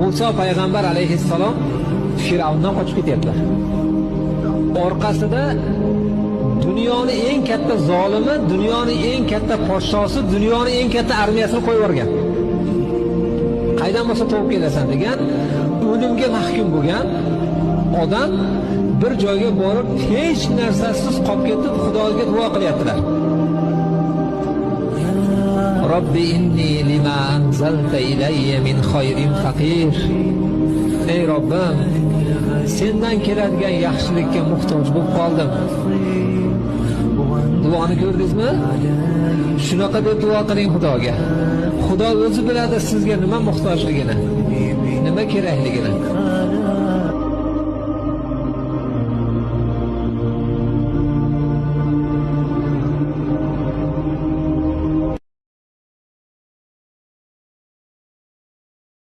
Musa payg'ambar alayhissalom Firavndan qochib ketyaptilar. Orqasida dunyoning eng katta zolimi, dunyoning eng katta podshosi, dunyoning eng katta armiyasini qo'yib yuborgan. Qaydan bo'lsa topib kelasan degan, o'limga mahkum bo'lgan odam bir joyga borib hech narsasiz qolib ketib Xudoga duo qilyaptilar. Robbi inni lima anzalta ilayya min khayrin faqir. Ey Robbim, sendan keladigan yaxshilikka muhtoj bo'lib qoldim. Duoni ko'rdingizmi? Shunaqa deb duo qiling Xudoga. Xudo o'zi biladi sizga nima muhtojligini, nima kerakligini.